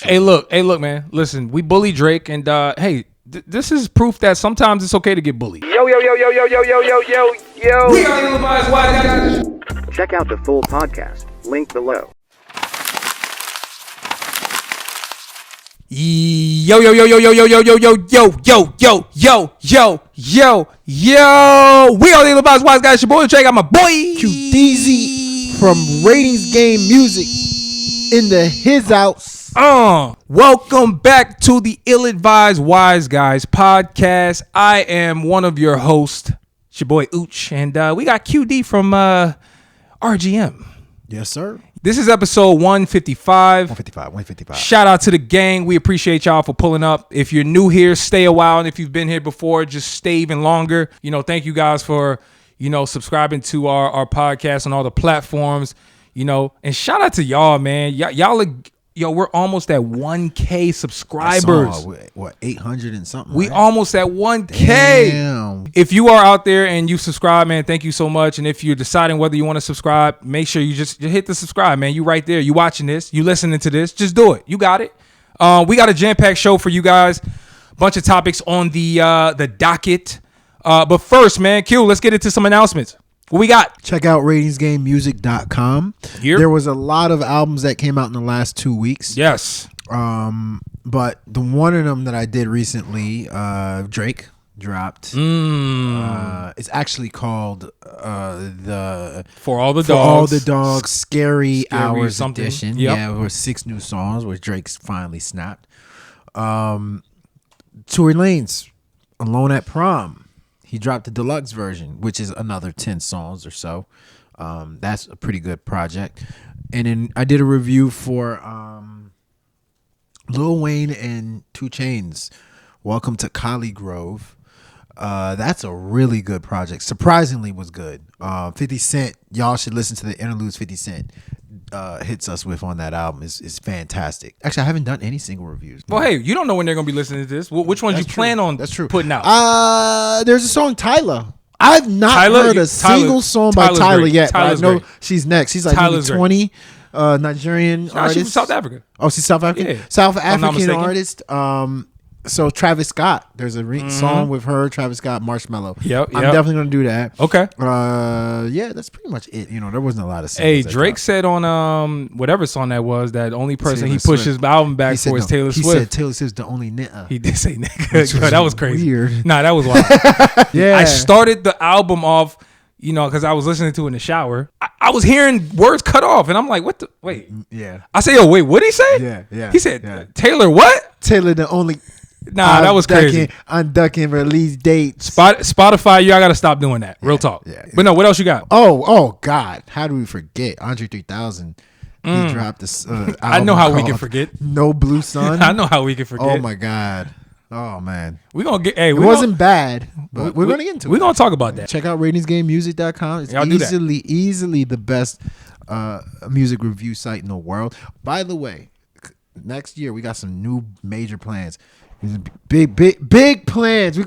Hey, look, man. Listen, we bully Drake, and hey, this is proof that sometimes it's okay to get bullied. Yo. We are ill-advised wise guys. Check out the full podcast, link below. Yo. We are the ill-advised wise guys. Your boy Drake. I'm my boy QDZ from Ratings Game Music in the his house. Welcome back to the Ill-Advised Wise Guys podcast. I am one of your hosts, it's your boy Ooch, and we got QD from RGM. Yes, sir. This is episode 155. 155. Shout out to the gang. We appreciate y'all for pulling up. If you're new here, stay a while. And if you've been here before, just stay even longer. You know, thank you guys for, subscribing to our podcast on all the platforms, and shout out to y'all, man. Y'all are, we're almost at 1K subscribers. What, 800 and something? We right? almost at 1K. Damn. If you are out there and you subscribe, man, thank you so much. And if you're deciding whether you want to subscribe, make sure you just hit the subscribe, man. You right there. You watching this. You listening to this. Just do it. You got it. We got a jam-packed show for you guys. Bunch of topics on the docket. But first, man, Q, let's get into some announcements. What we got? Check out ratingsgamemusic.com. There was a lot of albums that came out in the last 2 weeks. Yes. But the one of them that I did recently, Drake dropped. It's actually called the For All the Dogs Scary Hours something. edition. Yep. Yeah, with 6 new songs where Drake's finally snapped. Tory Lanez, Alone at Prom. He dropped the deluxe version, which is another 10 songs or so. That's a pretty good project. And then I did a review for Lil Wayne and 2 Chainz. Welcome to Collie Grove. That's a really good project. Surprisingly was good. 50 Cent, y'all should listen to the interludes 50 Cent hits us with on that album. Is fantastic. Actually, I haven't done any single reviews. Well, hey, you don't know when they're going to be listening to this. Which ones you plan on putting out? There's a song, Tyler. I've not heard a single song by Tyler yet. Tyler's but I know great. she's next. She's like Tyler's 20, Nigerian artist. She's from South Africa. Oh, she's South African? Yeah. South I'm not African mistaken. artist. So Travis Scott, there's a song with her, Travis Scott, Marshmello. Yep. I'm definitely gonna do that. Okay. Yeah, that's pretty much it. There wasn't a lot of singles. Hey, Drake said on whatever song that was that the only person Taylor he pushed Swift. his album back for is Taylor Swift. He said Taylor Swift's the only nigga. He did say nigga. That was crazy. Weird. Nah, that was wild. Yeah. I started the album off, because I was listening to it in the shower. I was hearing words cut off, and I'm like, what the? Wait. Yeah. I say, wait, what did he say? Yeah. He said, yeah. Taylor what? Taylor the only. Nah, that was crazy. I'm ducking release dates. Spotify, y'all got to stop doing that. Real talk. Yeah. But no, what else you got? Oh God. How do we forget? Andre 3000. He dropped this I know how we can called forget. No Blue Sun. I know how we can forget. Oh my God. Oh man. We're going to get, It wasn't bad, but we're going to get into it. We're going to talk about that. Check out ratingsgamemusic.com. It's Y'all do that. easily the best music review site in the world. By the way, next year we got some new major plans. Big plans. On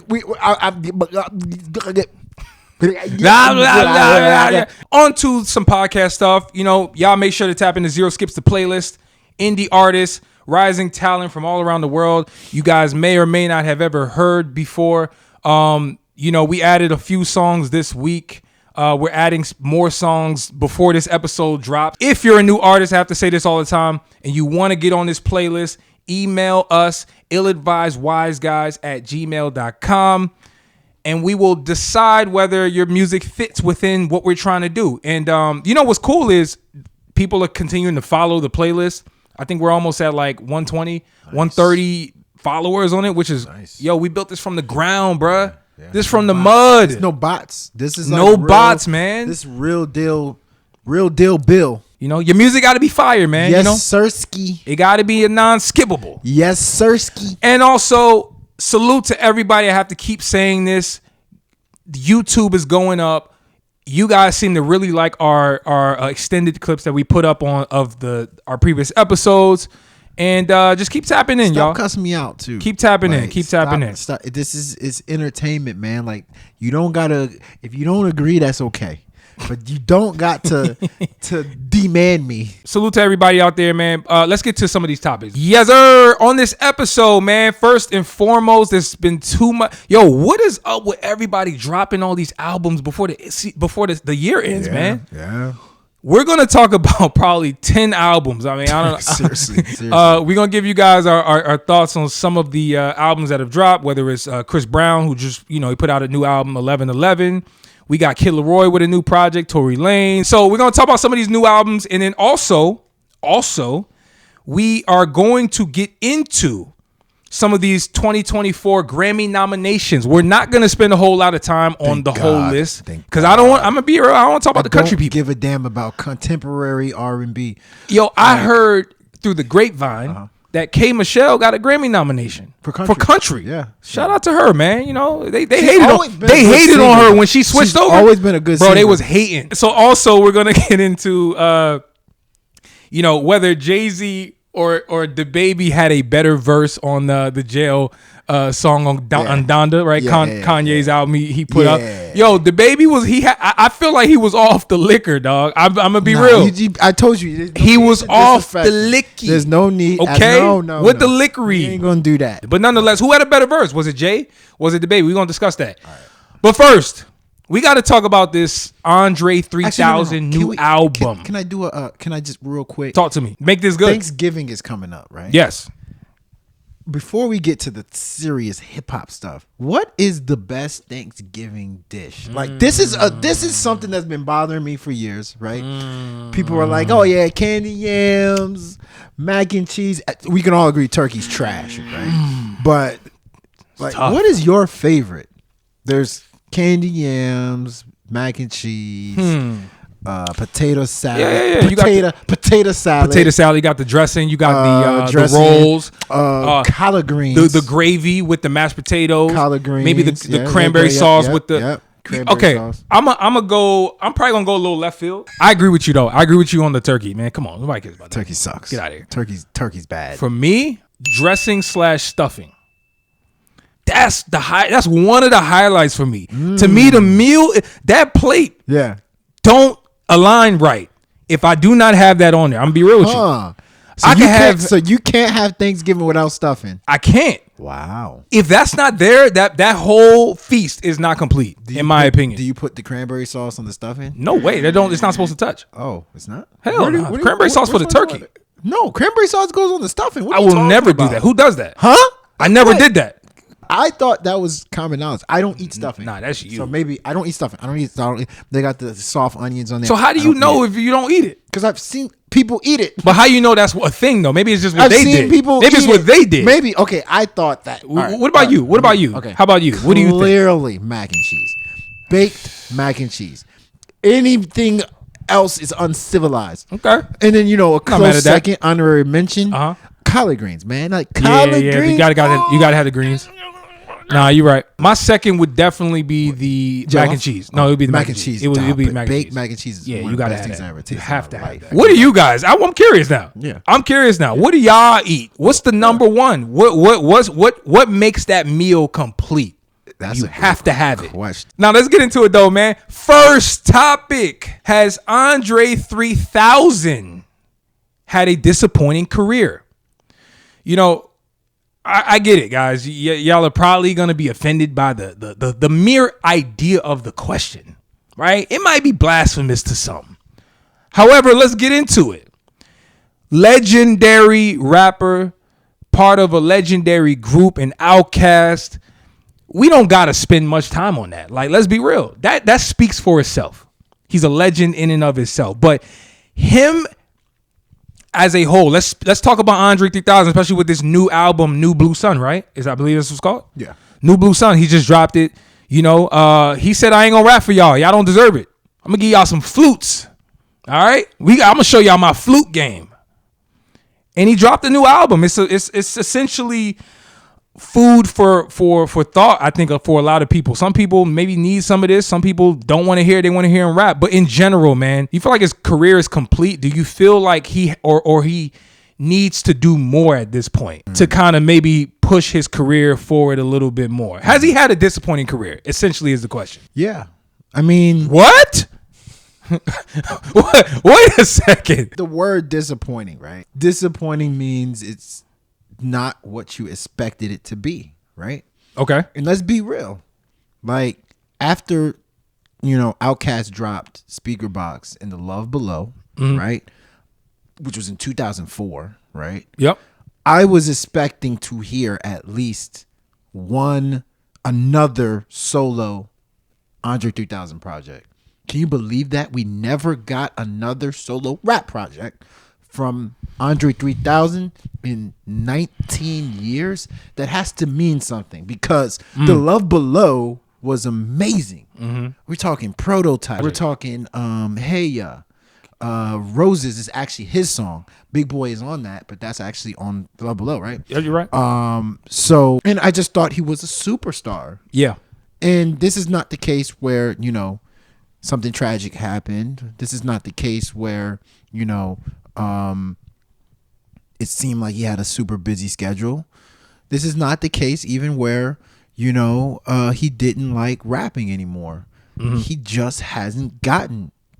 to some podcast stuff. Y'all make sure to tap into Zero Skips the playlist. Indie artists, rising talent from all around the world. You guys may or may not have ever heard before. We added a few songs this week. We're adding more songs before this episode drops. If you're a new artist, I have to say this all the time, and you want to get on this playlist, email us, illadvisedwiseguys@gmail.com, and we will decide whether your music fits within what we're trying to do. And what's cool is people are continuing to follow the playlist. I think we're almost at like 120, 130 followers on it, which is, nice. We built this from the ground, bruh. Yeah. This from the mud. There's no bots. This is no bots, man. This real deal Bill. Your music got to be fire, man. Yes, sirski. It got to be a non-skippable. Yes, sirski. And also, salute to everybody. I have to keep saying this. YouTube is going up. You guys seem to really like our extended clips that we put up of our previous episodes. And just keep tapping in, y'all. Stop cussing me out too. Keep tapping in. Keep tapping in. Stop. This is entertainment, man. Like, you don't gotta. If you don't agree, that's okay. but you don't got to demand me. Salute to everybody out there, man. Let's get to some of these topics. Yes, sir. On this episode, man, first and foremost, there's been too much. Yo, what is up with everybody dropping all these albums before the year ends, man? Yeah. We're going to talk about probably 10 albums. I mean, I don't know. Seriously. We're going to give you guys our thoughts on some of the albums that have dropped, whether it's Chris Brown, who just, he put out a new album, 1111. We got Kid LAROI with a new project, Tory Lanez. So we're going to talk about some of these new albums. And then also, we are going to get into some of these 2024 Grammy nominations. We're not going to spend a whole lot of time on the whole list because I'm going to be real. I don't want to talk about the country people. Give a damn about contemporary R&B. Yo, I heard through the grapevine that K. Michelle got a Grammy nomination for country. Yeah. Shout out to her, man. They hated on her when she switched over. Always been a good singer. Bro, they was hating. So also we're going to get into whether Jay-Z or DaBaby had a better verse on the jail song on Donda, right? Kanye's album he put out. Yo, DaBaby was I feel like he was off the liquor, dog. I'm gonna be real. I told you he was off the licky. There's no need. Okay, with the lickery. You ain't gonna do that. But nonetheless, who had a better verse? Was it Jay? Was it DaBaby? We're gonna discuss that. Right. But first, we got to talk about this Andre 3000 new album. Can I do can I just real quick talk to me? Make this good. Thanksgiving is coming up, right? Yes. Before we get to the serious hip hop stuff, what is the best Thanksgiving dish? Like this is something that's been bothering me for years, right? People are like, "Oh yeah, candy yams, mac and cheese." We can all agree turkey's trash, right? But like, what is your favorite? There's candy yams, mac and cheese, potato salad. Yeah. Potato salad. Potato salad. You got the dressing. You got the rolls. Collard greens. The gravy with the mashed potatoes. Collard greens. Maybe the cranberry sauce with the. Cranberry sauce. I'm probably gonna go a little left field. I agree with you though. I agree with you on the turkey, man. Come on, nobody cares about that. Turkey sucks. Get out of here. Turkey's bad. For me, dressing / stuffing. That's one of the highlights for me. To me, the meal, that plate, don't align right if I do not have that on there. I'm gonna be real with you. So you can't have Thanksgiving without stuffing. I can't. Wow. If that's not there, that whole feast is not complete, in my opinion. Do you put the cranberry sauce on the stuffing? No way. It's not supposed to touch. Oh, it's not? Hell no. Cranberry sauce for the turkey. No, cranberry sauce goes on the stuffing. I will never do that. Who does that? Huh? I never did that. I thought that was common knowledge. I don't eat stuffing. Nah, that's you. So maybe I don't eat stuffing. I don't eat. They got the soft onions on there. So how do you know if you don't eat it? Because I've seen people eat it. But how you know that's a thing though? Maybe it's just what they did. Maybe it's what they did. Maybe okay. I thought that. What about you? What about you? Okay. How about you? What do you think? Clearly, mac and cheese, baked mac and cheese. Anything else is uncivilized. Okay. And then a close second honorary mention. Collard greens, man. Like collard greens. You gotta have the greens. Nah, you're right. My second would definitely be the mac and cheese. No, it would be the mac and cheese. It would be mac and cheese. Baked mac and cheese is you gotta have that. You have to have that. What do you guys? I'm curious now. Yeah, I'm curious now. What do y'all eat? What's the number one? What makes that meal complete? You have to have it. Now let's get into it though, man. First topic: has Andre 3000 had a disappointing career? I get it, guys. Y'all are probably going to be offended by the mere idea of the question, right? It might be blasphemous to some. However, let's get into it. Legendary rapper, part of a legendary group, an outcast. We don't got to spend much time on that. Like, let's be real. That speaks for itself. He's a legend in and of himself. But him as a whole, let's talk about Andre 3000, especially with this new album, New Blue Sun, right? I believe this was called? Yeah. New Blue Sun. He just dropped it. He said, I ain't gonna rap for y'all. Y'all don't deserve it. I'm gonna give y'all some flutes. All right? I'm gonna show y'all my flute game. And he dropped a new album. It's essentially food for thought, I think, for a lot of people. Some people maybe need some of this. Some people don't want to hear it. They want to hear him rap. But in general, man, you feel like his career is complete? Do you feel like he needs to do more at this point to kind of maybe push his career forward a little bit more? Has he had a disappointing career? Essentially is the question. Yeah. I mean, what? Wait a second. The word disappointing, right? Disappointing means it's not what you expected it to be, right? Okay. And let's be real. Like, after, Outkast dropped Speaker Box and The Love Below, right? Which was in 2004, right? Yep. I was expecting to hear at least another solo Andre 3000 project. Can you believe that? We never got another solo rap project from Andre 3000 in 19 years. That has to mean something, because The Love Below was amazing. We're talking Prototype. We're talking Hey Ya. Roses is actually his song. Big Boy is on that, but that's actually on The Love Below, right? Yeah, you're right. And I just thought he was a superstar. Yeah. And this is not the case where, something tragic happened. This is not the case where, it seemed like he had a super busy schedule. This is not the case even where, he didn't like rapping anymore. He just hasn't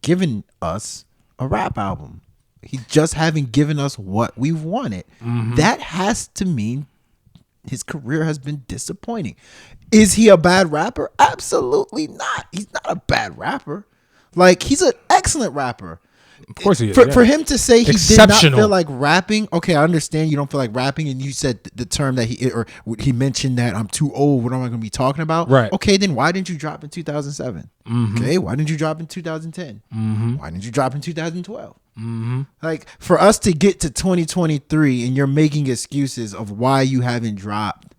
given us a rap album. He just haven't given us what we wanted. That has to mean his career has been disappointing. Is he a bad rapper? Absolutely not. He's not a bad rapper. Like, he's an excellent rapper. Of course he is. For him to say he did not Exceptional. feel like rapping, okay, I understand you don't feel like rapping, and you said the term that he mentioned that I'm too old. What am I going to be talking about? Right. Okay, then why didn't you drop in 2007? Okay, why didn't you drop in 2010? Why didn't you drop in 2012? Like, for us to get to 2023 and you're making excuses of why you haven't dropped,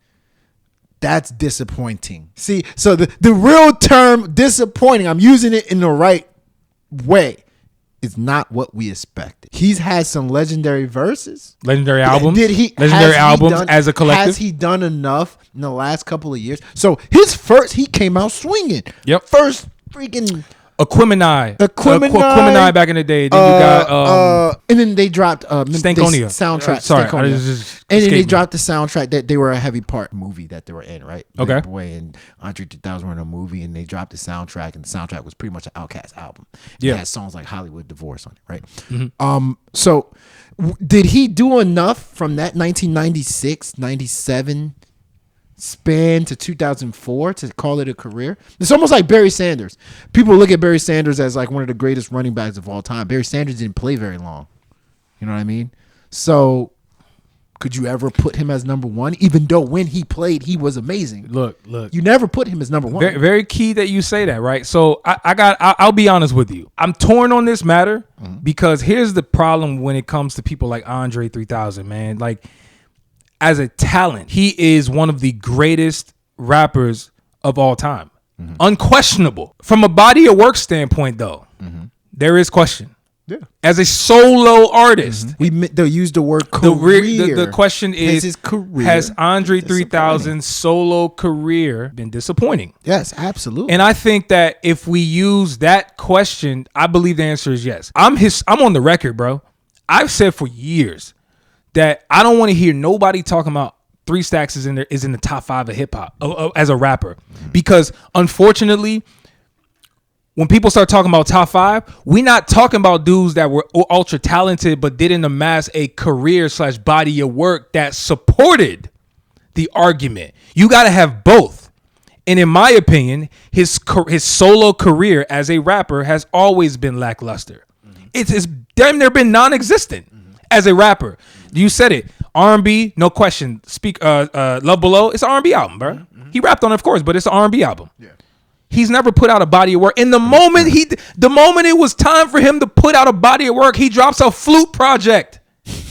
that's disappointing. See, so the real term disappointing, I'm using it in the right way, is not what we expected. He's had some legendary verses. Legendary albums. Legendary albums as a collective. Has he done enough in the last couple of years? So he came out swinging. Yep. First freaking Aquemini back in the day. Then you got and then they dropped Stankonia soundtrack. Sorry, Stankonia. And then they dropped the soundtrack that they were a heavy part movie that they were in, right? Okay. Big Boy and Andre 3000 were in a movie, and they dropped the soundtrack, and the soundtrack was pretty much an Outkast album. Yeah. It had songs like Hollywood Divorce on it, right? So did he do enough from that 1996, 97 span to 2004 to call it a career? It's almost like Barry Sanders. People look at Barry Sanders as like one of the greatest running backs of all time. Barry Sanders didn't play very long. You know what I mean? So could you ever put him as number one, even though when he played, he was amazing? Look. You never put him as number one. Very, very key that you say that, right? So I'll be honest with you. I'm torn on this matter because here's the problem when it comes to people like Andre 3000, man. Like, as a talent, he is one of the greatest rappers of all time. Unquestionable. From a body of work standpoint, though, there is question. Yeah. As a solo artist, They'll use the word career. the question is, his career has Andre 3000's solo career been disappointing? Yes, absolutely. And I think that if we use that question, I believe the answer is yes. I'm on the record, bro. I've said for years that I don't want to hear nobody talking about 3 Stacks is in the top 5 of hip hop as a rapper, because unfortunately, when people start talking about top 5, we're not talking about dudes that were ultra talented but didn't amass a career / body of work that supported the argument. You got to have both. And in my opinion, his solo career as a rapper has always been lackluster. It's damn near been non-existent as a rapper. You said it. R&B, no question. Love Below, it's an R&B album, bro. He rapped on it, of course, but it's an R&B album. Yeah. He's never put out a body of work. And the moment it was time for him to put out a body of work, he drops a flute project.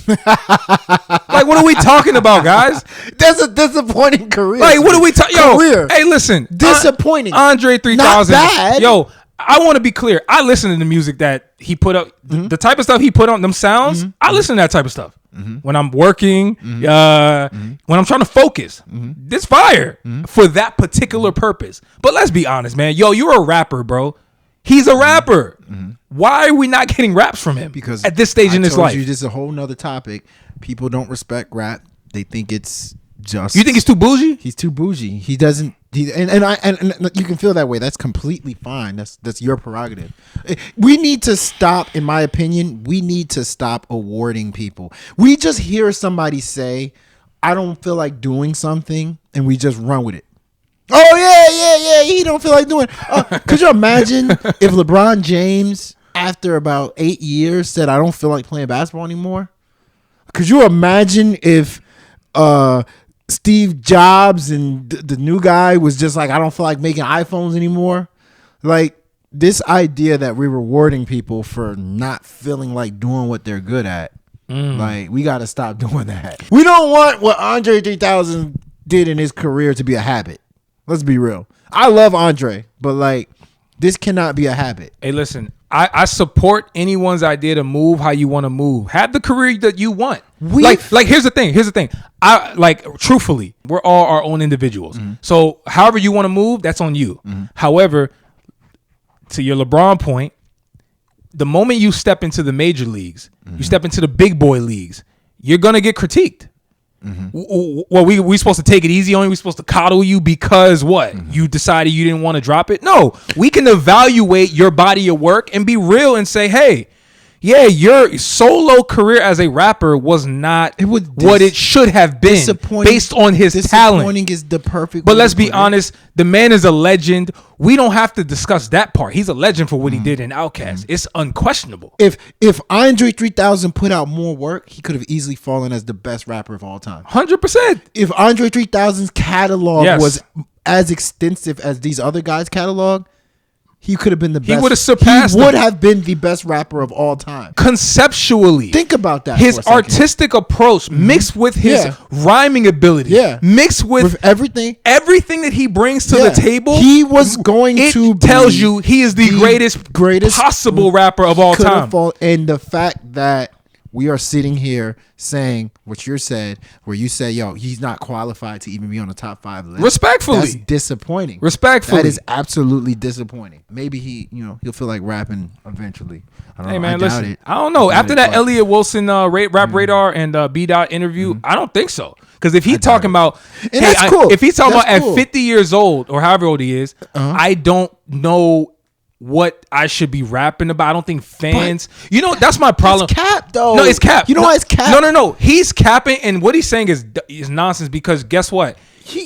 Like, what are we talking about, guys? That's a disappointing career. Like, what are we talking? Yo, hey, listen, disappointing. Andre 3000. Not bad. Yo, I want to be clear. I listen to the music that he put up, the type of stuff he put on, them sounds. I listen to that type of stuff when I'm working, when I'm trying to focus. This fire for that particular purpose. But let's be honest, man. Yo, you're a rapper, bro. He's a rapper. Why are we not getting raps from him? Because at this stage in his life, this is a whole nother topic. People don't respect rap. They think it's just. You think he's too bougie? He's too bougie. He doesn't And you can feel that way. That's completely fine. That's your prerogative. We need to stop, in my opinion, we need to stop awarding people. We just hear somebody say, I don't feel like doing something, and we just run with it. Oh, yeah, he don't feel like doing it. Could you imagine if LeBron James, after about 8 years, said, I don't feel like playing basketball anymore? Could you imagine if Steve Jobs and the new guy was just like, I don't feel like making iPhones anymore? Like, this idea that we're rewarding people for not feeling like doing what they're good at, like, we got to stop doing that. We don't want what Andre 3000 did in his career to be a habit. Let's be real. I love Andre, but like, this cannot be a habit. Hey, listen, I support anyone's idea to move how you want to move. Have the career that you want. Like here's the thing. I like, truthfully, we're all our own individuals. So however you want to move, that's on you. However, to your LeBron point, the moment you step into the major leagues, you step into the big boy leagues, you're gonna get critiqued. Well, we supposed to take it easy on you? We supposed to coddle you because what? You decided you didn't want to drop it? No, we can evaluate your body of work and be real and say, hey, yeah, your solo career as a rapper was not what it should have been based on his talent. Disappointing is the perfect. But let's be honest, the man is a legend. We don't have to discuss that part. He's a legend for what he did in Outkast. It's unquestionable. If Andre 3000 put out more work, he could have easily fallen as the best rapper of all time. 100%. If Andre 3000's catalog was as extensive as these other guys' catalog, he could have been the best. He would have surpassed. He would have been the best rapper of all time. Conceptually. Think about that. His artistic approach mixed with his rhyming ability. Mixed with everything that he brings to the table. He was going to tells you he is the greatest possible rapper of all time. And the fact that we are sitting here saying what you said, where you say, yo, he's not qualified to even be on the top 5 list. Respectfully. That's disappointing. Respectfully. That is absolutely disappointing. Maybe he'll feel like rapping eventually. I don't know. Hey, man, I listen. doubt it. I don't know. After that Elliott Wilson Rap Radar and B. Dot interview, I don't think so. Because if he's talking about, if he's talking about at 50 years old or however old he is, I don't know what I should be rapping about. I don't think fans, that's my problem. It's cap though. No, it's cap. You know why it's cap? No. He's capping, and what he's saying is nonsense, because guess what?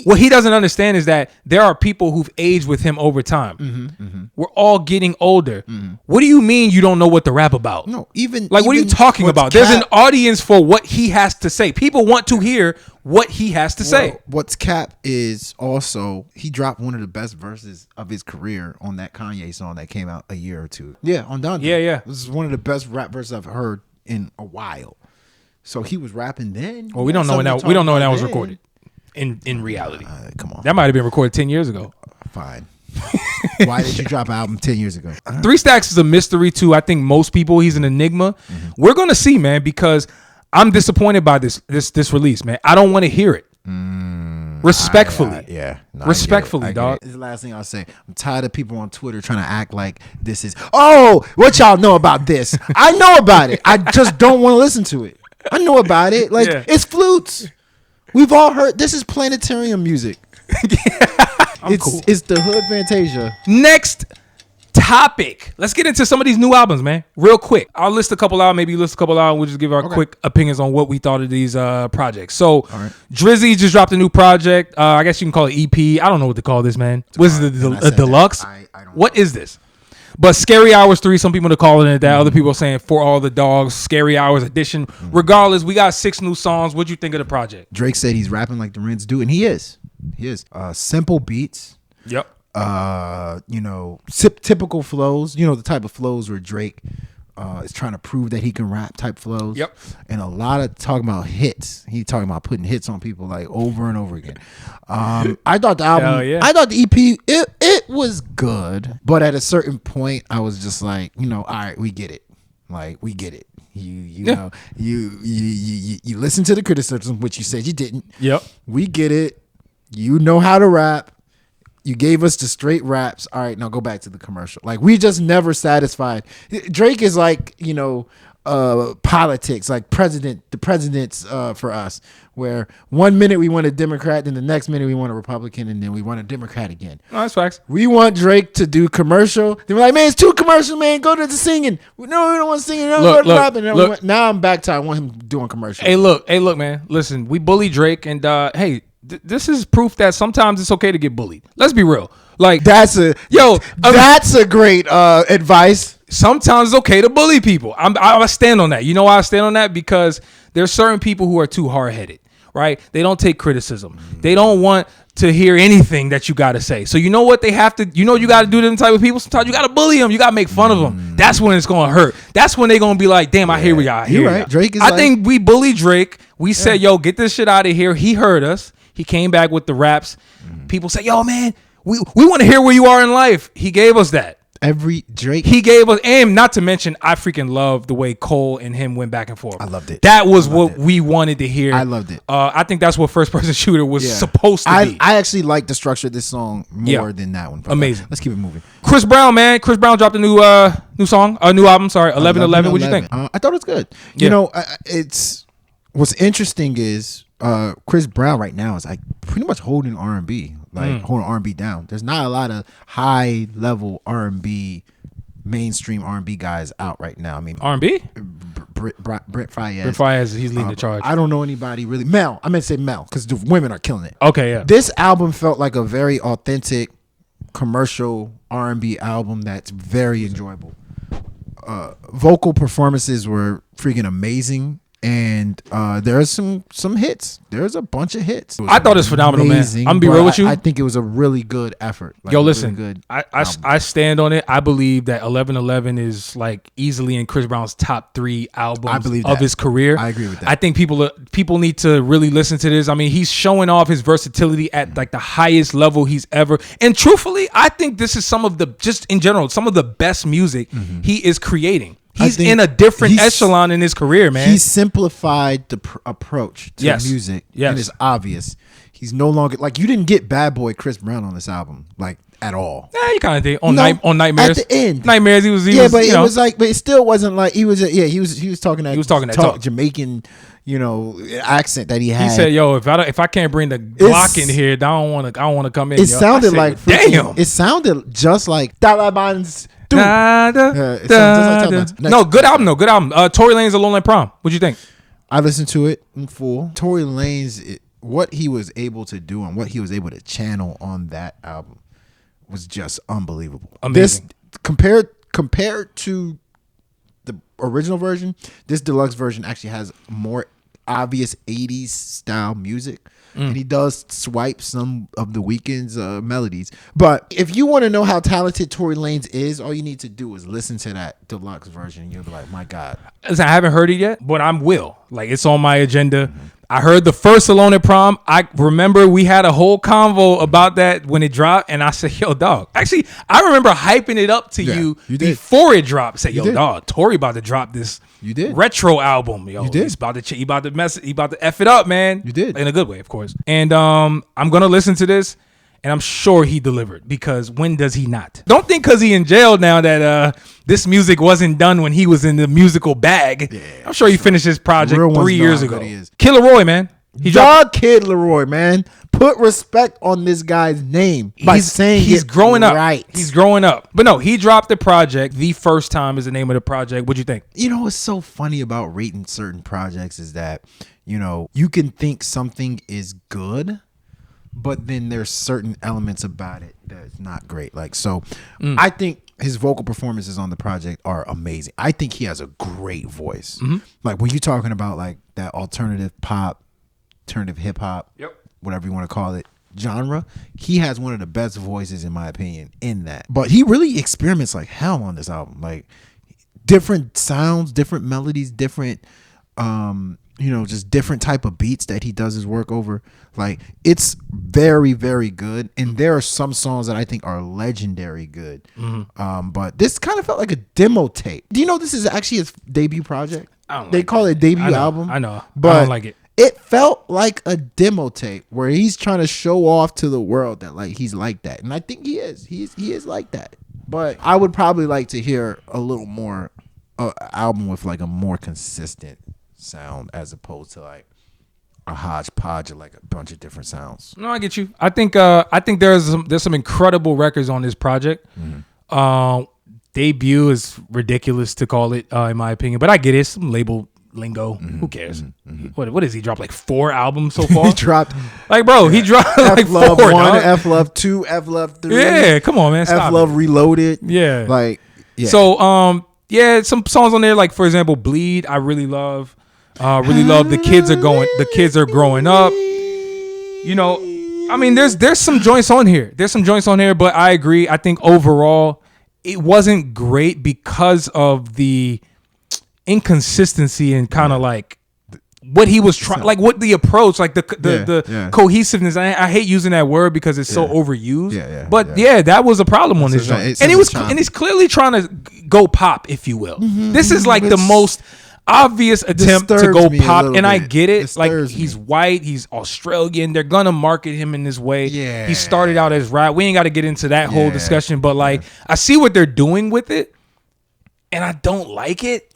What he doesn't understand is that there are people who've aged with him over time. We're all getting older. What do you mean you don't know what to rap about? No, even what are you talking about? There's an audience for what he has to say. People want to hear what he has to say. What's cap is also, he dropped one of the best verses of his career on that Kanye song that came out a year or two. Yeah, on Dante. Yeah. This is one of the best rap verses I've heard in a while. So he was rapping then. Well, we don't know when that was recorded. In reality, come on, that might have been recorded 10 years ago. Fine. Why did you drop an album 10 years ago? 3 Stacks is a mystery to, I think, most people. He's an enigma. We're gonna see, man, because I'm disappointed by this release, man. I don't want to hear it. Respectfully, respectfully, dog. This is the last thing I'll say. I'm tired of people on Twitter trying to act like this is, what y'all know about this? I know about it. I just don't want to listen to it. I know about it. Like, it's flutes. We've all heard, this is planetarium music. It's the Hood Fantasia. Next topic. Let's get into some of these new albums, man. Real quick. I'll list a couple out. Maybe you list a couple out. We'll just give our quick opinions on what we thought of these projects. So, Drizzy just dropped a new project. I guess you can call it EP. I don't know what to call this, man. What is it, a deluxe? What is this? But Scary Hours 3, some people are calling it that. Other people are saying For All the Dogs, Scary Hours Edition. Regardless, we got 6 new songs. What'd you think of the project? Drake said he's rapping like the Rins do, and he is. Simple beats. Yep. Typical flows. The type of flows where Drake is trying to prove that he can rap type flows. Yep. And a lot of talking about hits. He talking about putting hits on people like over and over again. I thought the album, I thought the EP, it was good. But at a certain point, I was just like, all right, we get it. Like, we get it. You know, you listen to the criticism, which you said you didn't. Yep. We get it. You know how to rap. You gave us the straight raps. All right, now go back to the commercial. Like, we just never satisfied. Drake is like, politics, like the presidents for us, where 1 minute we want a Democrat, then the next minute we want a Republican, and then we want a Democrat again. No, that's facts. We want Drake to do commercial. Then we're like, man, it's too commercial, man. Go to the singing. No, we don't want singing. No, go to rapping. Now I'm back to I want him doing commercial. Hey, look, man. Listen, we bully Drake, and hey, this is proof that sometimes it's okay to get bullied. Let's be real. Like that's a great advice. Sometimes it's okay to bully people. I stand on that. You know why I stand on that? Because there's certain people who are too hard-headed, right? They don't take criticism. They don't want to hear anything that you got to say. So you know what they have to, you got to do to them type of people? Sometimes you got to bully them. You got to make fun of them. That's when it's going to hurt. That's when they're going to be like, damn, I hear we are. You're right. Drake is I think we bullied Drake. We said, yo, get this shit out of here. He heard us. He came back with the raps. People say, yo, man, we want to hear where you are in life. He gave us that. Every Drake, he gave us, and not to mention, I freaking love the way Cole and him went back and forth. I loved it. That was what we wanted to hear. I loved it. I think that's what First Person Shooter was supposed to be. I actually like the structure of this song more than that one. Amazing. Let's keep it moving. Chris Brown, man. Chris Brown dropped a new album. Sorry, 11:11. What'd you think? I thought it was good. You know, what's interesting is Chris Brown right now is like pretty much holding R&B. Holding R&B down. There's not a lot of high level R&B, mainstream R&B guys out right now. I mean, R&B? Brent Faiyaz. Brent Faiyaz, he's leading the charge. I don't know anybody really. Mel. I meant to say Mel because the women are killing it. Okay, yeah. This album felt like a very authentic commercial R&B album that's very enjoyable. Vocal performances were freaking amazing. And there's some hits. There's a bunch of hits. I thought it was phenomenal, man. I'm gonna be real with you. I think it was a really good effort. Yo, listen, really good I stand on it. I believe that 11:11 is like easily in Chris Brown's top 3 albums of his career. I agree with that. I think people need to really listen to this. I mean, he's showing off his versatility at like the highest level he's ever. And truthfully, I think this is some of the best music he is creating. He's in a different echelon in his career, man. He simplified the approach to music. Yes. And it's obvious. He's no longer like you didn't get Bad Boy Chris Brown on this album, like at all. Yeah, you kind of did on Nightmares. At the end, Nightmares. He was but it was like, but it still wasn't like he was. He was talking that talk Jamaican, accent that he had. He said, "Yo, if I can't bring the Glock in here, I don't want to come in." It sounded like damn. It sounded just like Taliban's. No, good album though. Good album. Tory Lanez Alone Like Prom. What'd you think? I listened to it in full. Tory Lanez, what he was able to do and what he was able to channel on that album was just unbelievable. Amazing. This compared to the original version, this deluxe version actually has more obvious 80s style music. And he does swipe some of the Weeknd's melodies. But if you want to know how talented Tory Lanez is, all you need to do is listen to that deluxe version. You'll be like, my God. Listen, I haven't heard it yet, but I will. Like, it's on my agenda. I heard the first Alone at Prom. I remember we had a whole convo about that when it dropped, and I said, yo, dog. Actually, I remember hyping it up to you before it dropped. I said, yo, dog, Tory about to drop this retro album. Yo, he's about to F it up, man. You did. In a good way, of course. And I'm going to listen to this, and I'm sure he delivered, because when does he not? Don't think because he in jail now that this music wasn't done when he was in the musical bag. Yeah, I'm sure he finished his project 3 years ago. Kid LAROI, man. Kid LAROI, man. Put respect on this guy's name by saying he's growing up. Right. He's growing up. But no, he dropped the project. The First Time is the name of the project. What'd you think? What's so funny about rating certain projects is that, you can think something is good, but then there's certain elements about it that's not great. Like, so I think his vocal performances on the project are amazing. I think he has a great voice. Like when you're talking about like that alternative pop, alternative hip hop, whatever you want to call it, genre, he has one of the best voices in my opinion in that. But he really experiments like hell on this album. Like different sounds, different melodies, different just different type of beats that he does his work over. Like it's very, very good. And there are some songs that I think are legendary good. But this kind of felt like a demo tape. Do you know this is actually his debut project? They call it debut album. I know. But I don't like it. It felt like a demo tape where he's trying to show off to the world that like he's like that. And I think he is. He is like that. But I would probably like to hear a little more a album with like a more consistent sound as opposed to like a hodgepodge of like a bunch of different sounds. No, I get you. I think there's some incredible records on this project. Debut is ridiculous to call it, in my opinion, but I get it. Some label lingo. Who cares? What is he dropped like 4 albums so far? He dropped like, bro, he dropped like F Love 4. 1, dog. F Love 2, F Love 3. Yeah, come on, man. Stop F Love Reloaded. Yeah. Like, yeah. So, some songs on there, like for example, Bleed, I really love. Really love The Kids Are Growing Up. You know, I mean, there's some joints on here. But I agree. I think overall it wasn't great because of the inconsistency and kind of like what he was trying, like what the approach, like the cohesiveness. I hate using that word because it's so overused. But that was a problem on this joint. And he's clearly trying to go pop, if you will. This is like the most obvious attempt to go pop, and I get it. Like, he's white, he's Australian. They're gonna market him in this way. Yeah, he started out as rap. We ain't got to get into that whole discussion, but like, I see what they're doing with it, and I don't like it.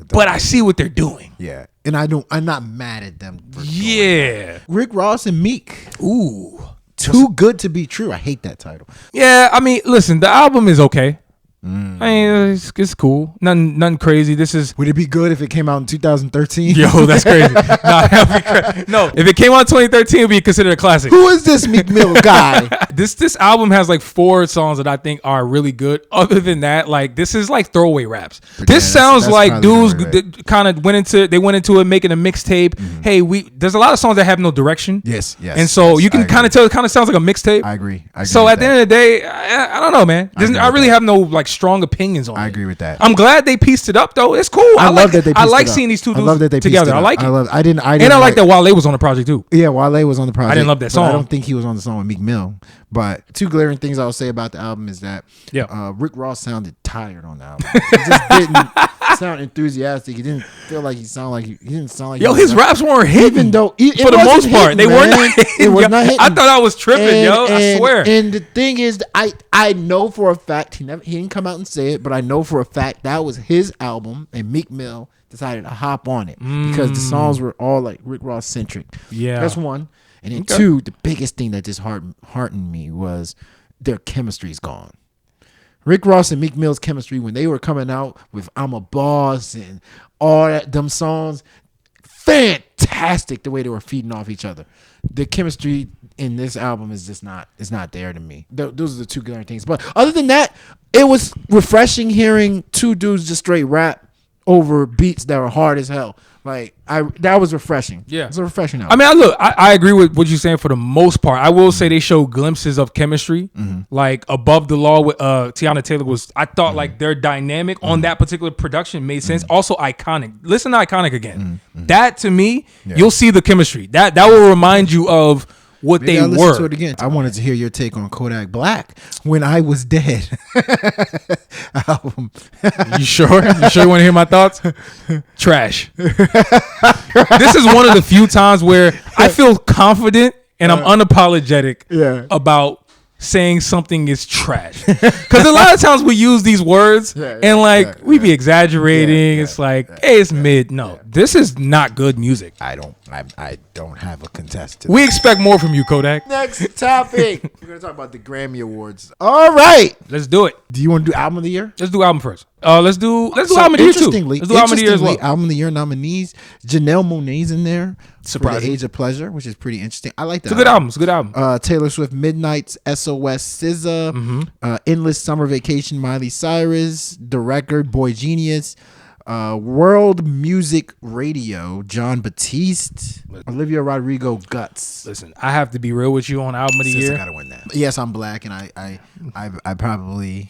But I see what they're doing. Yeah, and I'm not mad at them. Rick Ross and Meek. Ooh, too good to be true. I hate that title. Yeah, I mean, listen, the album is okay. I mean, it's cool. Nothing crazy. Would it be good if it came out in 2013? Yo, that's crazy. No, if it came out in 2013, it would be considered a classic. Who is this Meek Mill guy? This album has like 4 songs that I think are really good. Other than that, like, this is like throwaway raps. This sounds like dudes kind of went into it making a mixtape. Hey, there's a lot of songs that have no direction. Yes. And so you can kind of tell it kind of sounds like a mixtape. I agree. So at the end of the day, I don't know, man. I really have no like strong opinions on it. I agree with that. I'm glad they pieced it up though. It's cool. I love that they pieced it up. I like seeing these two dudes together. I like it. I didn't and I like that Wale was on the project too. Yeah, Wale was on the project. I didn't love that song. I don't think he was on the song with Meek Mill. But 2 glaring things I'll say about the album is that Rick Ross sounded tired on the album. He just didn't sound enthusiastic. He didn't feel like he didn't sound like. Yo, his raps weren't hitting. Even though for the most part, they were not hitting. It was not hitting. I thought I was tripping, I swear. And the thing is, I know for a fact he didn't come out and say it, but I know for a fact that was his album, and Meek Mill decided to hop on it because the songs were all like Rick Ross centric. Yeah, that's one. And then 2, the biggest thing that just heartened me was their chemistry's gone. Rick Ross and Meek Mill's chemistry when they were coming out with "I'm a Boss" and all that them songs, fantastic the way they were feeding off each other. The chemistry in this album is just not there to me. Those are the 2 glaring things. But other than that, it was refreshing hearing 2 dudes just straight rap over beats that were hard as hell. Like, that was refreshing. Yeah, it's a refreshing album. I mean, I agree with what you're saying for the most part. I will say they show glimpses of chemistry, like Above the Law with Tiana Taylor was. I thought like their dynamic on that particular production made sense. Also, Iconic. Listen to Iconic again. That to me, you'll see the chemistry. That will remind you of what Maybe they I'll listen were. To it again. I wanted to hear your take on Kodak Black When I Was Dead album. You sure? You sure you want to hear my thoughts? Trash. This is one of the few times where I feel confident and I'm unapologetic about saying something is trash. Because a lot of times we use these words and like we be exaggerating. It's like, hey, it's mid. No, this is not good music. I don't have a contest. We expect more from you, Kodak. Next topic. We're gonna talk about the Grammy Awards. All right, let's do it. Do you want to do album of the year? Let's do album first. Let's do album of the year too. Let's do album of the year as well. Album of the year nominees. Janelle Monáe's in there. Surprising. For The Age of Pleasure, which is pretty interesting. I like that. It's a good album. It's a good album. Taylor Swift, Midnight's, SOS, SZA, Endless Summer Vacation, Miley Cyrus, The Record, Boy Genius, World Music Radio, John Batiste, Olivia Rodrigo, Guts. Listen, I have to be real with you on album of the year. I gotta win that. Yes, I'm black, and I probably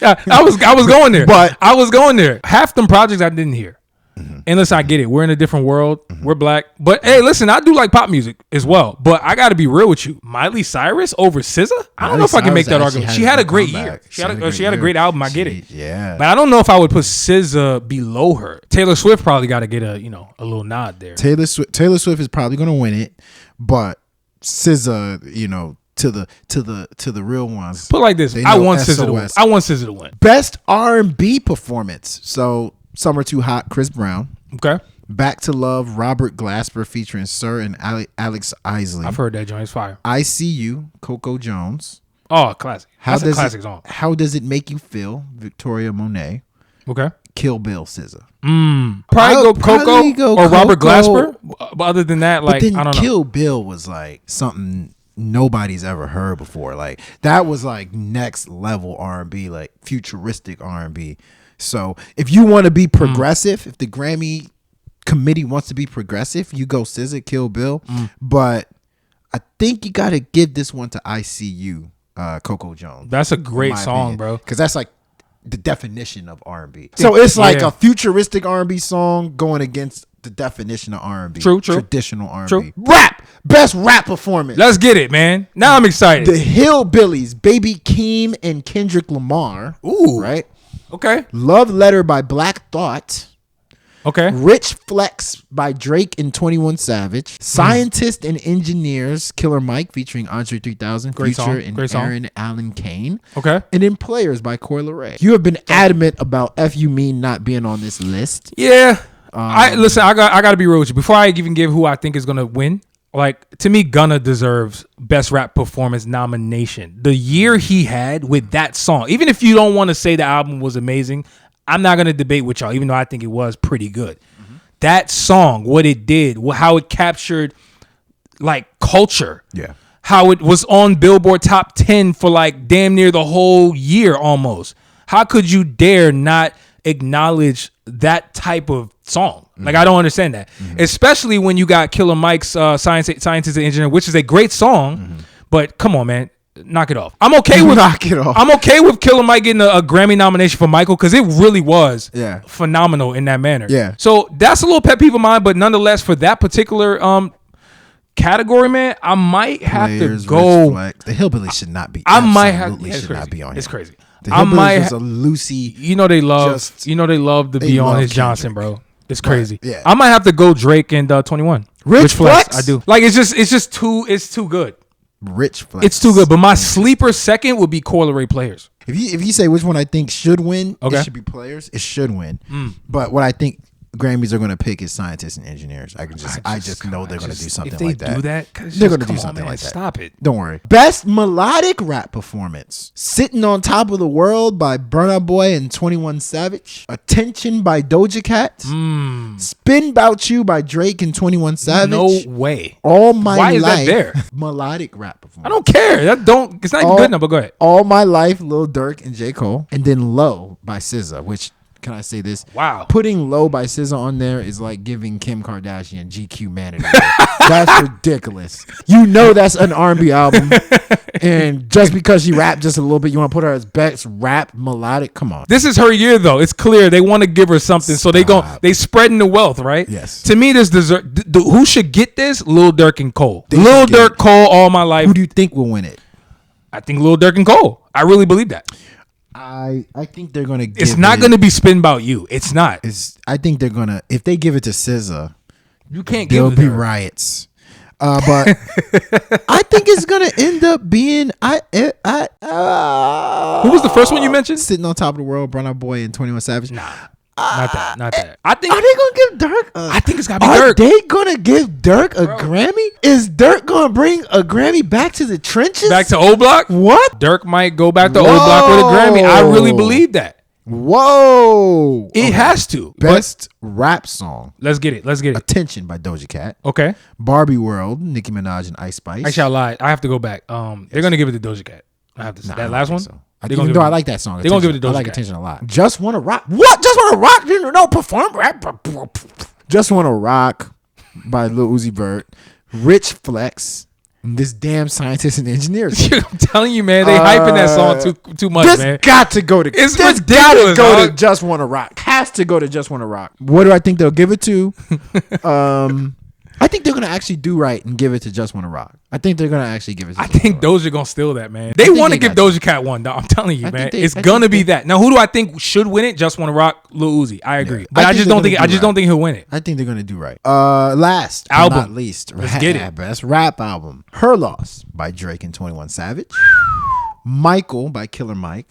I was going there, but I was going there. Half them projects I didn't hear. And listen, I get it. We're in a different world. We're black. But hey, listen, I do like pop music as well. But I got to be real with you. Miley Cyrus over SZA? I don't know if I can make that argument. She had a great year. She had a great album. I get it. Yeah. But I don't know if I would put SZA below her. Taylor Swift probably got to get a little nod there. Taylor Swift is probably going to win it. But SZA, to the real ones. Put it like this. They I know want SZA to win. SOS. I want SZA to win. Best R&B performance. So Summer Too Hot, Chris Brown. Okay. Back to Love, Robert Glasper featuring Sir and Alex Isley. I've heard that joint. It's fire. I See You, Coco Jones. Oh, classic. That's a classic song. How Does It Make You Feel, Victoria Monet. Okay. Kill Bill, SZA. Probably go Coco or Robert Glasper. But other than that, like, then I don't know. Kill Bill was like something nobody's ever heard before. Like that was like next level R&B, like futuristic R&B. So if you want to be progressive, if the Grammy committee wants to be progressive, you go SZA, Kill Bill. But I think you got to give this one to ICU, Coco Jones. That's a great song, bro. Because that's like the definition of R&B. So it's like a futuristic R&B song going against the definition of R&B. True. Traditional R&B. True. Rap. Best rap performance. Let's get it, man. Now I'm excited. The Hillbillies, Baby Keem and Kendrick Lamar. Ooh. Right? Okay. Love Letter by Black Thought. Okay. Rich Flex by Drake and 21 Savage. Scientists and Engineers, Killer Mike featuring Andre 3000, Great Future, song. and Great song. Aaron Allen Kane. Okay. And then Players by Kid LAROI. You have been adamant about F You Mean not being on this list. Yeah. I got to be real with you. Before I even give who I think is going to win, like, to me, Gunna deserves Best Rap Performance nomination. The year he had with that song, even if you don't want to say the album was amazing, I'm not going to debate with y'all, even though I think it was pretty good. That song, what it did, how it captured, like, culture. Yeah. How it was on Billboard Top 10 for, like, damn near the whole year almost. How could you dare not acknowledge that type of song? Like, I don't understand that. Especially when you got Killer Mike's Scientist and Engineer, which is a great song. But come on, man. Knock it off. I'm okay with Knock it off. I'm okay with Killer Mike getting a Grammy nomination for Michael, because it really was phenomenal in that manner. Yeah. So that's a little pet peeve of mine, but nonetheless, for that particular category, man, I might have Players, to go. Rich Flex. The Hillbillies should not be. I might have. Absolutely should not be on here. It's crazy. The I might. Hillbillies was a Lucy. You know they love. Just- you know they love to they be on love his Johnson, Kendrick. bro. It's crazy. Yeah. I might have to go Drake and 21. Rich Flex? I do. Like, it's just too. It's too good. Rich Flex. It's too good. But my sleeper second would be Kid LAROI Players. If you say which one I think should win, Okay. it should be Players. It should win. But what I think Grammys are going to pick is Scientists and Engineers. I just know they're going to do something like that. If they do that, They're going to do something like that. Stop it. Don't worry. Best melodic rap performance: Sitting on Top of the World by Burna Boy and 21 Savage. Attention by Doja Cat. Spin Bout You by Drake and 21 Savage. No way. All My Why is Life. that there? Melodic rap performance. I don't care. It's not good enough, but go ahead. All My Life, Lil Durk and J. Cole. And then Low by SZA, which, can I say this? Wow. Putting Low by SZA on there is like giving Kim Kardashian GQ Manager. That's ridiculous. You know that's an R&B album. And just because she rapped just a little bit, you want to put her as best rap melodic? Come on. This is her year, though. It's clear they want to give her something, so they spreading the wealth, right? Yes. To me, this who should get this? Lil Durk and Cole. They Lil should get Durk, it. Cole, All My Life. Who do you think will win it? I think Lil Durk and Cole. I really believe that. I think they're gonna. It's not going to be Spin About You. It's not. I think they're gonna. If they give it to SZA, You can't give there'll it be to her. riots. But I think it's gonna end up being Who was the first one you mentioned? Sitting on Top of the World, Burna Boy and 21 Savage. Nah, not that. I think. Are they gonna give Dirk? I think it's gotta be Are Dirk. they gonna give Dirk a Grammy? Is Dirk gonna bring a Grammy back to the trenches? Back to O Block. what? Dirk might go back to O Block with a Grammy. I really believe that. Whoa! It has to. Best rap song. Let's get it. Attention by Doja Cat. Okay. Barbie World, Nicki Minaj and Ice Spice. Actually, I lied. I have to go back. They're gonna give it to Doja Cat. I have to say Nah, that I last don't one. think so. They're gonna Even give though it- I like that song. They're gonna give it to I Doja like Cat. Attention a lot. Just Wanna Rock. What? Just Wanna Rock? No, perform rap. Just Wanna Rock by Lil Uzi Vert. Rich Flex. And this damn Scientists and Engineers. I'm telling you, man, they hyping that song too much, This man. got to go to. It's this ridiculous, gotta go to dog. Just Wanna Rock. Has to go to Just Wanna Rock. What do I think they'll give it to? I think they're gonna actually do right and give it to Just Wanna Rock. I think they're gonna actually give it to I think Doja gonna steal that, man. They want to give Doja Cat one, dog. I'm telling you, man. It's gonna be that. Now, who do I think should win it? Just Wanna Rock, Lil Uzi. I agree, but I just don't think he'll win it. I think they're gonna do right. Last album, but not least, let's get it. Best rap album: Her Loss by Drake and 21 Savage, Michael by Killer Mike,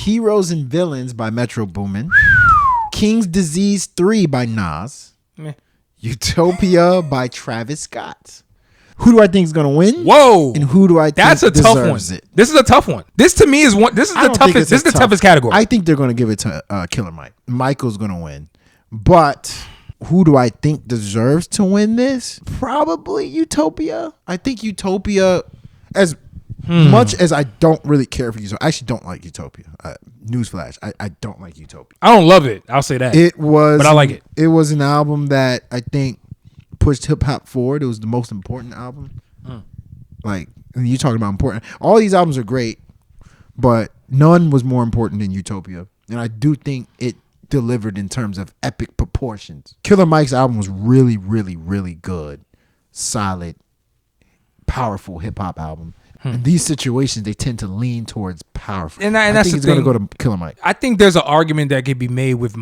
Heroes and Villains by Metro Boomin, King's Disease 3 by Nas, Utopia by Travis Scott. Who do I think is gonna win? Whoa! And who do I think That's a tough one. it? This is a tough one. This to me is one. This is the toughest. This is the toughest category. I think they're gonna give it to Killer Mike. Michael's gonna win, but who do I think deserves to win this? Probably Utopia. I think Utopia, as much as I don't really care for Utopia, I actually don't like Utopia. Newsflash, I don't like Utopia. I don't love it. I'll say that. But I like it. It was an album that I think pushed hip hop forward. It was the most important album. Like, and you talking about important. All these albums are great, but none was more important than Utopia. And I do think it delivered in terms of epic proportions. Killer Mike's album was really, really, really good, solid, powerful hip hop album. In these situations, they tend to lean towards powerful. And I think it's going to go to Killer Mike. I think there's an argument that could be made with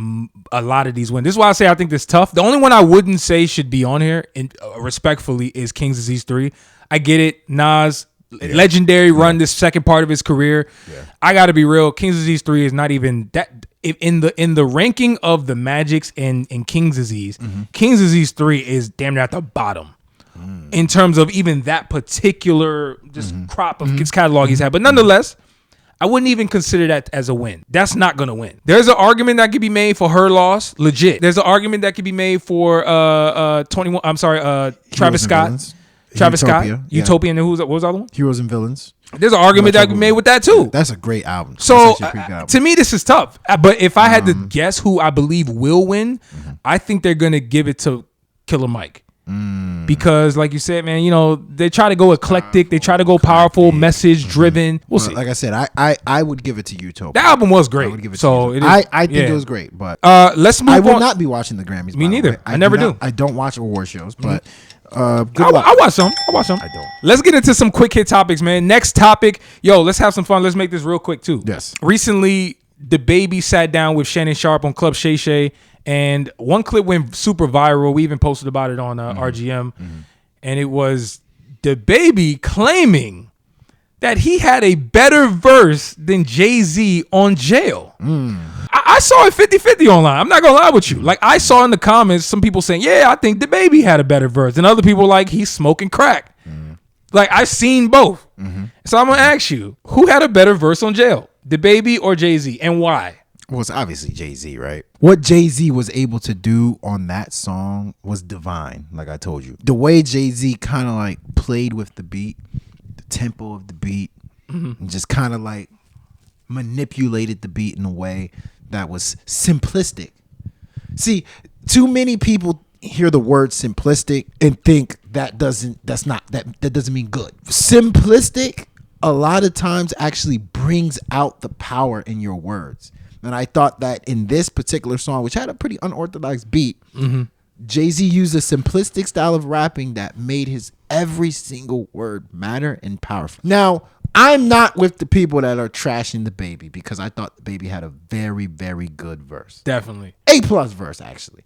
a lot of these wins. This is why I say I think this tough. The only one I wouldn't say should be on here, and respectfully, is King's Disease 3. I get it. Nas, legendary run this second part of his career. Yeah. I got to be real. King's Disease 3 is not even that. In the ranking of the Magics and King's Disease, King's Disease 3 is damn near at the bottom. In terms of even that particular crop of his catalog he's had. But nonetheless, I wouldn't even consider that as a win. That's not going to win. There's an argument that could be made for Her Loss, legit. There's an argument that could be made for Travis Scott. Utopia, and what was the other one? Heroes and Villains. There's an argument that could be made with that too. That's a great album. So to me, this is tough. But if I had to guess who I believe will win, I think they're going to give it to Killer Mike. Because, like you said, man, you know, they try to go eclectic, they try to go powerful, message driven. We'll see. Like I said, I would give it to Utopia. That album was great. I would give it to Utopia. I think it was great, but let's move on. I will not be watching the Grammys. Me neither. I never do. I don't watch award shows, but I watch some. I don't. Let's get into some quick hit topics, man. Next topic, let's have some fun. Let's make this real quick too. Yes. Recently, DaBaby sat down with Shannon Sharpe on Club Shay. And one clip went super viral. We even posted about it on RGM. And it was DaBaby claiming that he had a better verse than Jay-Z on Jail. I saw it 50-50 online. I'm not going to lie with you. Like, I saw in the comments some people saying, yeah, I think DaBaby had a better verse. And other people like, he's smoking crack. Like, I've seen both. So I'm going to ask you, who had a better verse on Jail? DaBaby or Jay-Z? And why? Well, it's obviously Jay-Z, right? What Jay-Z was able to do on that song was divine, like I told you. The way Jay-Z kind of like played with the beat, the tempo of the beat, and just kind of like manipulated the beat in a way that was simplistic. See, too many people hear the word simplistic and think that doesn't mean good. Simplistic a lot of times actually brings out the power in your words. And I thought that in this particular song, which had a pretty unorthodox beat, Jay-Z used a simplistic style of rapping that made his every single word matter and powerful. Now, I'm not with the people that are trashing DaBaby because I thought DaBaby had a very, very good verse. Definitely. A+ verse, actually.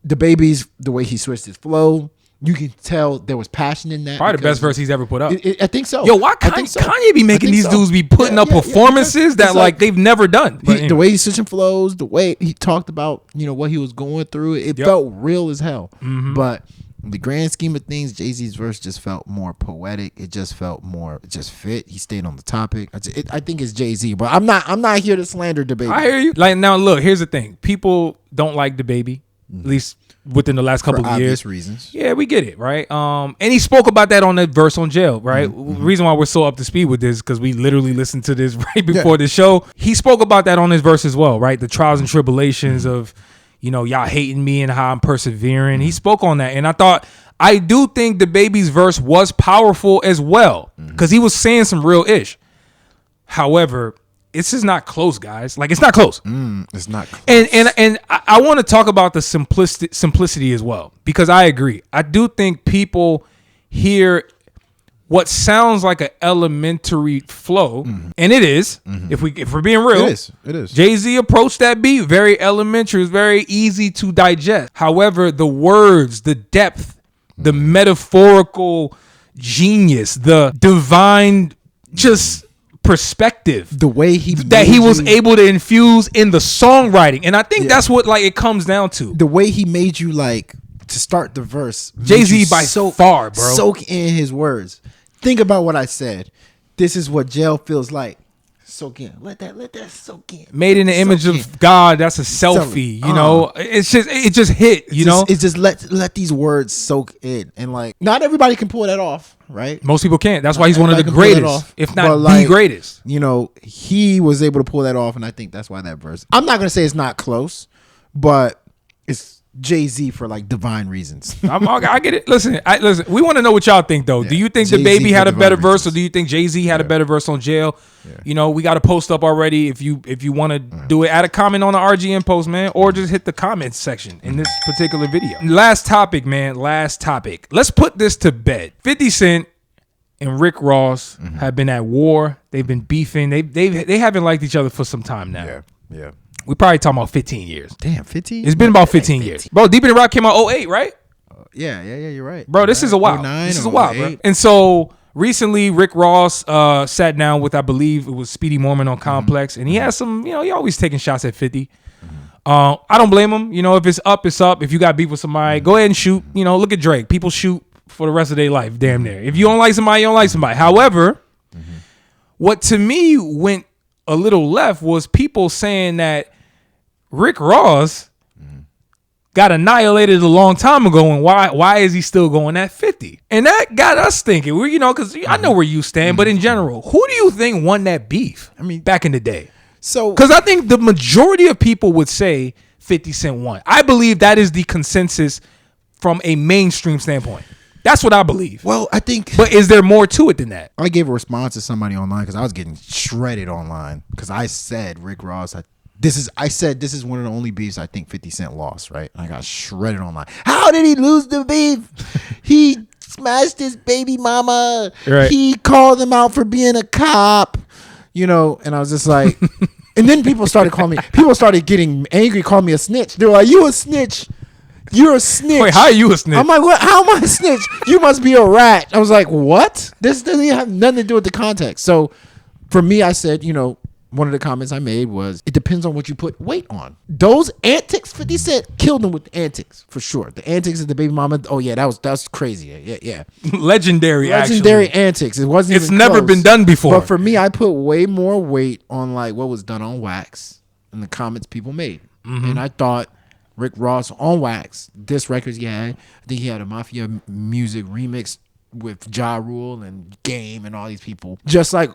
DaBaby's, the way he switched his flow, you can tell there was passion in that. Probably the best verse he's ever put up. I think so. Why Kanye be making these dudes be putting up performances that like they've never done? The way he's switching flows, the way he talked about, what he was going through, it felt real as hell. But in the grand scheme of things, Jay-Z's verse just felt more poetic. It just felt more, it just fit. He stayed on the topic. I think it's Jay-Z, but I'm not here to slander DaBaby. I hear you. Like, now look, here's the thing. People don't like DaBaby, at least within the last couple of years. For obvious reasons. Yeah, we get it, right? And he spoke about that on that verse on Jail, right? The reason why we're so up to speed with this because we literally listened to this right before the show. He spoke about that on his verse as well, right? The trials and tribulations of, y'all hating me and how I'm persevering. He spoke on that. And I do think DaBaby's verse was powerful as well because he was saying some real ish. However, this is not close, guys. Like, it's not close. It's not close. And I want to talk about the simplicity as well, because I agree. I do think people hear what sounds like an elementary flow, and it is. If we're being real, it is. Jay-Z approached that beat very elementary. It's very easy to digest. However, the words, the depth, the metaphorical genius, the divine just perspective, the way he was able to infuse in the songwriting, and I think that's what like it comes down to. The way he made you like to start the verse. Jay-Z by far, bro. Soak in his words. Think about what I said. This is what jail feels like. Soak in. Let that soak in. Made in the image of God. That's a selfie. You know, it just hit. It's just let these words soak in, and like not everybody can pull that off, right? Most people can't. That's why he's one of the greatest, if not the greatest. You know, he was able to pull that off, and I think that's why that verse. I'm not gonna say it's not close, but it's Jay-Z for like divine reasons. I get it. Listen. We want to know what y'all think, though. Yeah. Do you think DaBaby had a better verse, or do you think Jay-Z had a better verse on Jail? Yeah. You know, we got a post up already. If you want to do it, add a comment on the RGM post, man, or just hit the comments section in this particular video. Last topic, man. Last topic. Let's put this to bed. 50 Cent and Rick Ross have been at war. They've been beefing. They haven't liked each other for some time now. Yeah. We probably talking about 15 years. Damn, 15? It's been about 15 years. Bro, Deep in the Rock came out 08, right? Yeah, you're right. Bro, this is a while. This is a while, bro. And so recently Rick Ross sat down with, I believe it was Speedy Mormon on Complex, and he has some, he always taking shots at 50. I don't blame him. If it's up, it's up. If you got beef with somebody, go ahead and shoot. Look at Drake. People shoot for the rest of their life, damn near. If you don't like somebody, you don't like somebody. However, what to me went a little left was people saying that Rick Ross got annihilated a long time ago, and why is he still going at 50? And that got us thinking. Because I know where you stand, but in general, who do you think won that beef? I mean, back in the day. So, because I think the majority of people would say 50 Cent won. I believe that is the consensus from a mainstream standpoint. That's what I believe. Well, I think. But is there more to it than that? I gave a response to somebody online because I was getting shredded online because I said Rick Ross. This is one of the only beefs I think 50 Cent lost, right? I got shredded online. How did he lose the beef? He smashed his baby mama. Right. He called him out for being a cop. And I was just like, and then people started getting angry, calling me a snitch. They were like, you a snitch. You're a snitch. Wait, how are you a snitch? I'm like, what? How am I a snitch? You must be a rat. I was like, what? This doesn't even have nothing to do with the context. So for me, I said, one of the comments I made was, it depends on what you put weight on. Those antics, 50 Cent killed them with the antics, for sure. The antics of the baby mama, oh yeah, that was crazy. Yeah. Legendary antics. It wasn't It's even never close. been done before. But for me, I put way more weight on like what was done on Wax and the comments people made. And I thought Rick Ross on Wax, this records he had, I think he had a Mafia Music remix with Ja Rule and Game and all these people. Just like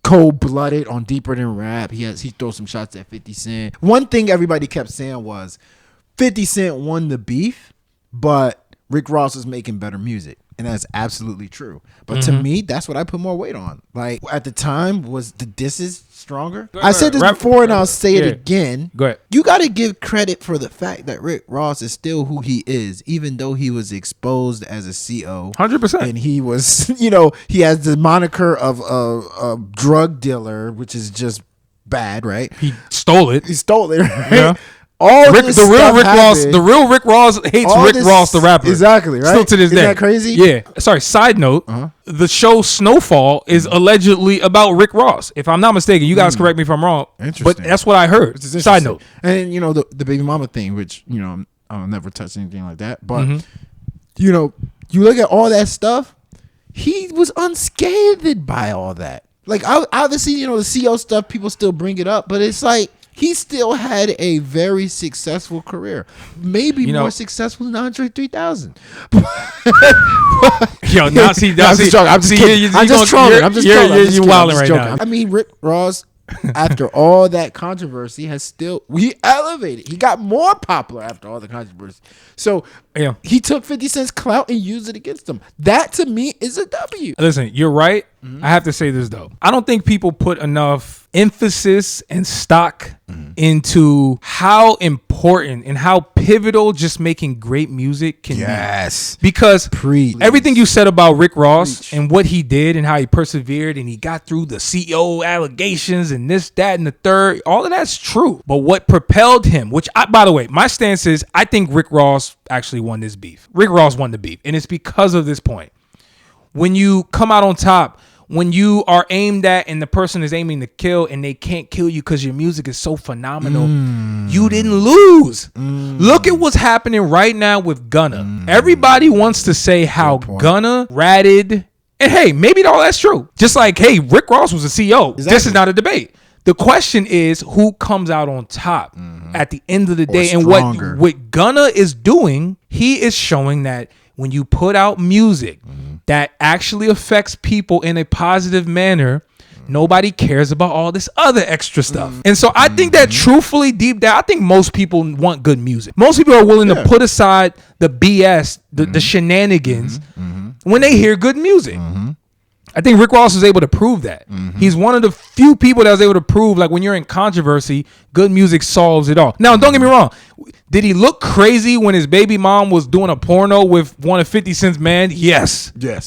Cold-Blooded on Deeper Than Rap, he throws some shots at 50 Cent. One thing everybody kept saying was 50 Cent won the beef, but Rick Ross was making better music. And that's absolutely true. But to me, that's what I put more weight on. Like, at the time, was the disses stronger? I said this before, and I'll say it again. Go ahead. You got to give credit for the fact that Rick Ross is still who he is, even though he was exposed as a CO. 100%. And he was, he has the moniker of a drug dealer, which is just bad, right? He stole it. Right? Yeah. The real Rick Ross hates Rick Ross the rapper. Exactly, right? Still to this day. Isn't that crazy? Yeah. Sorry, side note, the show Snowfall is allegedly about Rick Ross. If I'm not mistaken, you guys correct me if I'm wrong. Interesting. But that's what I heard. Side note. And, the baby mama thing, which, I'll never touch anything like that. But, you look at all that stuff, he was unscathed by all that. Like, obviously, the CO stuff, people still bring it up, but it's like, he still had a very successful career, maybe more successful than Andre 3000. Yo, now see, I'm just joking. I'm just trolling. You're wilding right now. I mean, Rick Ross, after all that controversy, he elevated. He got more popular after all the controversy. So he took 50 Cent's clout and used it against him. That to me is a W. Listen, you're right. I have to say this though. I don't think people put enough emphasis and stock into how important and how pivotal just making great music can be. Because everything you said about Rick Ross and what he did and how he persevered and he got through the CEO allegations and this, that, and the third, all of that's true. But what propelled him, which by the way, my stance is I think Rick Ross actually won this beef. Rick Ross won the beef. And it's because of this point. When you come out on top, when you are aimed at and the person is aiming to kill and they can't kill you because your music is so phenomenal, you didn't lose. Look at what's happening right now with Gunna. Everybody wants to say how Gunna ratted, and hey, maybe all that's true. Just like, hey, Rick Ross was a CEO. Exactly. This is not a debate. The question is who comes out on top at the end of the day. And what Gunna is doing, he is showing that when you put out music that actually affects people in a positive manner, nobody cares about all this other extra stuff. And so I think that truthfully, deep down, I think most people want good music. Most people are willing to put aside the BS, the shenanigans, when they hear good music. I think Rick Ross was able to prove that. He's one of the few people that was able to prove, like, when you're in controversy, good music solves it all. Now, don't get me wrong. Did he look crazy when his baby mom was doing a porno with one of 50 Cent's man? Yes. Yeah.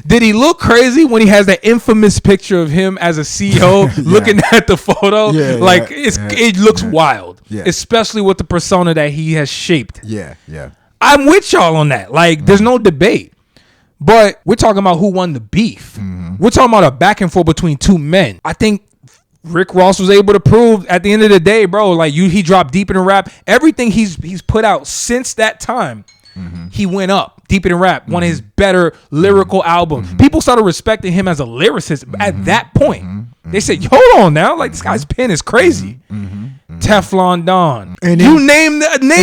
Did he look crazy when he has that infamous picture of him as a CEO looking at the photo? It looks wild, especially with the persona that he has shaped. I'm with y'all on that. Like, there's no debate. But we're talking about who won the beef. We're talking about a back and forth between two men. I think Rick Ross was able to prove at the end of the day, bro, like he dropped deep in the rap. Everything he's put out since that time, he went up deep in the rap. One of his better lyrical albums. People started respecting him as a lyricist at that point. They said, hold on now, like, this guy's pen is crazy. Teflon Don. And you name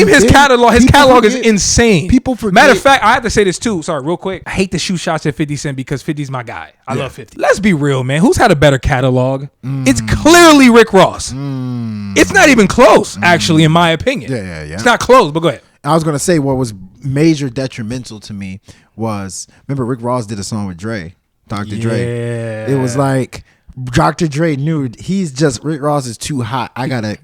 his catalog. His catalog is insane. People forget. Matter of fact, I have to say this too. Sorry, real quick. I hate to shoot shots at 50 Cent because 50's my guy. I love 50. Let's be real, man. Who's had a better catalog? It's clearly Rick Ross. It's not even close, actually, in my opinion. It's not close, but go ahead. I was going to say what was major detrimental to me was, remember Rick Ross did a song with Dre, Dr. Dre. It was like Dr. Dre knew Rick Ross is too hot. I got to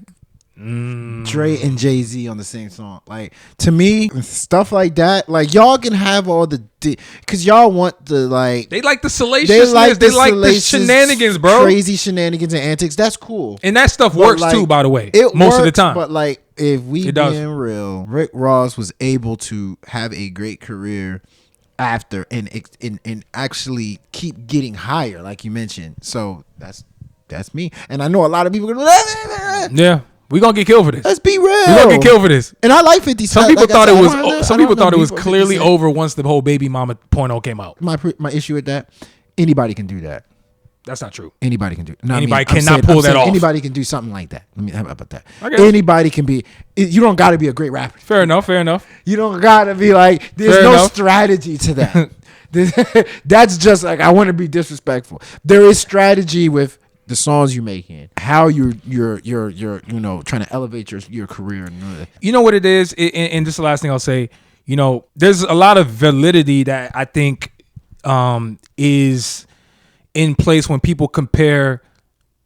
Dre and Jay-Z on the same song. Like, to me, stuff like that, like, y'all can have all the, because y'all want the, like, they like the salaciousness, they like the shenanigans, bro, crazy shenanigans and antics. That's cool, and that stuff works, like, too, by the way, most of the time. But, like, if we being real, Rick Ross was able to have a great career after and actually keep getting higher, like you mentioned. So that's me, and I know a lot of people yeah. We're gonna get killed for this. Let's be real. We're gonna get killed for this. And I like 50 Cent. Some people thought it was clearly over once the whole baby mama porno came out. My issue with that, anybody can do that. That's not true. Anybody can do it. No, anybody cannot pull that off. Anybody can do something like that. How about that? Anybody can be. You don't got to be a great rapper. Fair enough. You don't got to be like. There's strategy to that. That's just like, I want to be disrespectful. There is strategy with the songs you making, how you're trying to elevate your career. You know what it is, and this is the last thing I'll say. You know, there's a lot of validity that I think is in place when people compare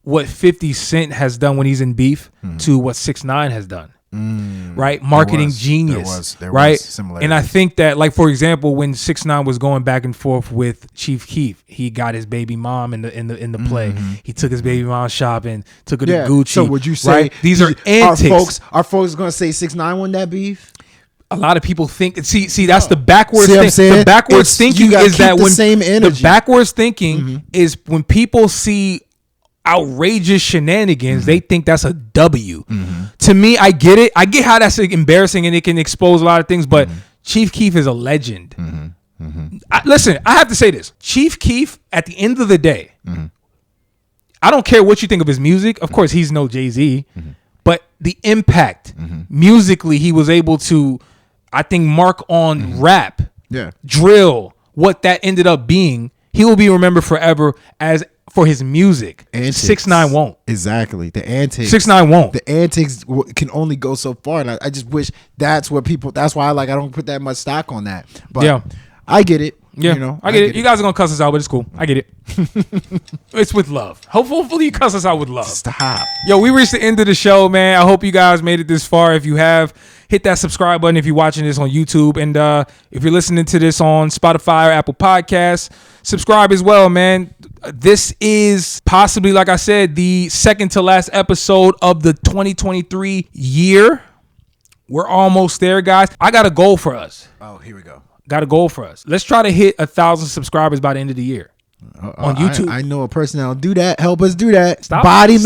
what 50 Cent has done when he's in beef to what 6ix9ine has done. Right, marketing genius. There was and I think that, like, for example, when 6ix9ine was going back and forth with Chief Keef, he got his baby mom in the play. He took his baby mom shopping, took her to Gucci. So would you say these are antics? Are folks going to say 6ix9ine won that beef? A lot of people think. See, that's the backwards thing. The backwards thinking is that when the backwards thinking is when people see outrageous shenanigans, they think that's a W. To me, I get it. I get how that's embarrassing and it can expose a lot of things, but Chief Keef is a legend. Listen, I have to say this. Chief Keef, at the end of the day, I don't care what you think of his music. Of course, he's no Jay-Z, but the impact musically, he was able to, I think, mark on rap, drill, what that ended up being. He will be remembered forever as for his music. 6ix9ine won't. Exactly. The antics. 6ix9ine won't. The antics can only go so far, and I just wish that's what people. That's why I don't put that much stock on that. But I get it. Yeah, You know, I get it. You guys are gonna cuss us out, but it's cool. I get it. It's with love. Hopefully, you cuss us out with love. Stop. Yo, we reached the end of the show, man. I hope you guys made it this far. If you have, hit that subscribe button if you're watching this on YouTube. And if you're listening to this on Spotify or Apple Podcasts, subscribe as well, man. This is possibly, like I said, the second to last episode of the 2023 year. We're almost there, guys. I got a goal for us. Oh, here we go. Got a goal for us. Let's try to hit 1,000 subscribs by the end of the year. On YouTube. I know a person that'll do that. Help us do that. Stop talking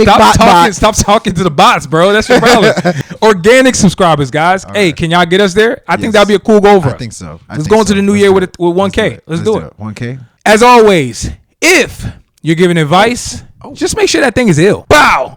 to the bots, bro. That's your problem. Organic subscribers, guys. Hey, can y'all get us there? I think that'd be a cool goal for us. I think so. Let's go into the new year with 1K. Let's do it. 1K. As always, if you're giving advice, just make sure that thing is ill. Bow.